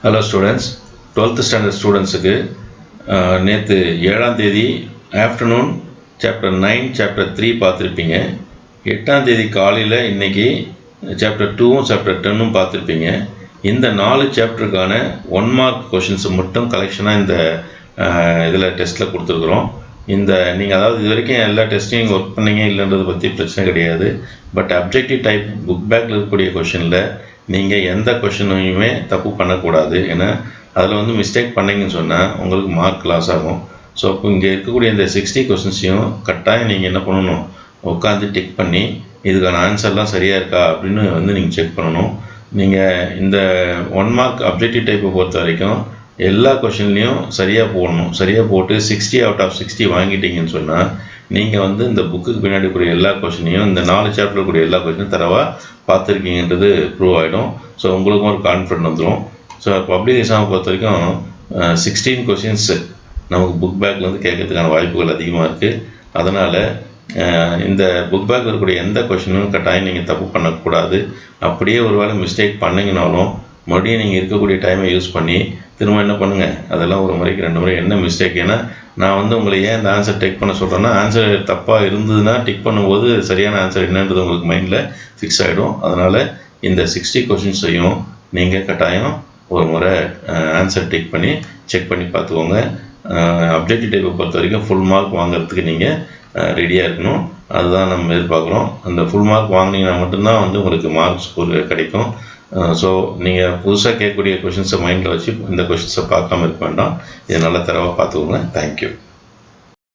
Hello students, 12th standard ஸ்டூடெண்ட்ஸுக்கு நேற்று 7ஆம் தேதி ஆஃப்டர்நூன் சாப்டர் 9 சாப்டர் 3 பார்த்துருப்பீங்க. 8ஆம் தேதி காலையில் இன்றைக்கி சாப்டர் 2ம் சாப்டர் 10ம் பார்த்துருப்பீங்க. இந்த 4 சாப்டருக்கான 1 மார்க் கொஷின்ஸை மட்டும் கலெக்ஷனாக இந்த இதில் டெஸ்ட்டில் கொடுத்துருக்குறோம். இந்த நீங்கள் அதாவது இது வரைக்கும் எல்லா டெஸ்ட்டையும் ஒர்க் பண்ணீங்க இல்லைன்றதை பற்றி பிரச்சனை கிடையாது. பட் அப்ஜெக்டிவ் டைப் புக் பேக்கில் இருக்கக்கூடிய கொஷினில் நீங்கள் எந்த கொஷினையுமே தப்பு பண்ணக்கூடாது. ஏன்னா அதில் மிஸ்டேக் பண்ணிங்கன்னு சொன்னால் உங்களுக்கு மார்க் லாஸ் ஆகும். ஸோ அப்போ இங்கே இருக்கக்கூடிய இந்த 60 கொஷின்ஸையும் கட்டாயம் நீங்கள் என்ன பண்ணணும், உட்காந்து டிக் பண்ணி இதுக்கான ஆன்சர்லாம் சரியாக இருக்கா அப்படின்னு நீங்கள் செக் பண்ணணும். நீங்கள் இந்த 1 மார்க் அப்ஜெக்டிவ் டைப்பை பொறுத்த வரைக்கும் எல்லா கொஷின்லேயும் சரியாக போடணும். சரியாக போட்டு 60 அவுட் ஆஃப் 60 வாங்கிட்டீங்கன்னு சொன்னால் நீங்கள் இந்த புக்குக்கு பின்னாடி கூடிய எல்லா கொஷினையும், இந்த 4 சாப்டர் கூடிய எல்லா கொஷினும் தரவாக பார்த்துருக்கீங்கன்றது ப்ரூவ் ஆகிடும். ஸோ உங்களுக்கும் ஒரு கான்ஃபிடென்ட் வந்துடும். ஸோ பப்ளிக் எக்ஸாமை பொறுத்த வரைக்கும் 16 கொஷின்ஸு நமக்கு புக் பேக்கில் கேட்கறதுக்கான வாய்ப்புகள் அதிகமாக இருக்குது. அதனால் இந்த புக் பேக்கில் இருக்கக்கூடிய எந்த கொஷினும் கட்டாயம் நீங்கள் தப்பு பண்ணக்கூடாது. அப்படியே ஒரு வேளை மிஸ்டேக் பண்ணிங்கனாலும் மறுபடியும் நீங்கள் இருக்கக்கூடிய டைமை யூஸ் பண்ணி திரும்ப என்ன பண்ணுங்கள், அதெல்லாம் ஒரு முறைக்கு 2 முறை என்ன மிஸ்டேக். ஏன்னா நான் உங்களை ஏன் இந்த ஆன்சர் டிக் பண்ண சொல்கிறேன்னா, ஆன்சர் தப்பாக இருந்ததுன்னா டிக் பண்ணும்போது சரியான ஆன்சர் என்னன்றது உங்களுக்கு மைண்டில் ஃபிக்ஸ் ஆகிடும். அதனால் இந்த 60 கொஷின்ஸையும் நீங்கள் கட்டாயம் ஒரு முறை ஆன்சர் டிக் பண்ணி செக் பண்ணி பார்த்துக்கோங்க. அப்ஜெக்டிவ் டைப்பை பொறுத்த வரைக்கும் ஃபுல் மார்க் வாங்குறதுக்கு நீங்கள் ரெடியாக இருக்கணும். அதுதான் நம்ம எதிர்பார்க்குறோம். அந்த ஃபுல் மார்க் வாங்கினீங்கன்னா மட்டும்தான் உங்களுக்கு மார்க் ஸ்கோர் கிடைக்கும். ஸோ நீங்கள் புதுசாக கேட்கக்கூடிய கொஷின்ஸை மைண்டில் வச்சு இந்த கொஷின்ஸை பார்க்காம இருக்க வேண்டாம். இதை நல்லா தரவாக பார்த்துக்கோங்க. தேங்க்யூ.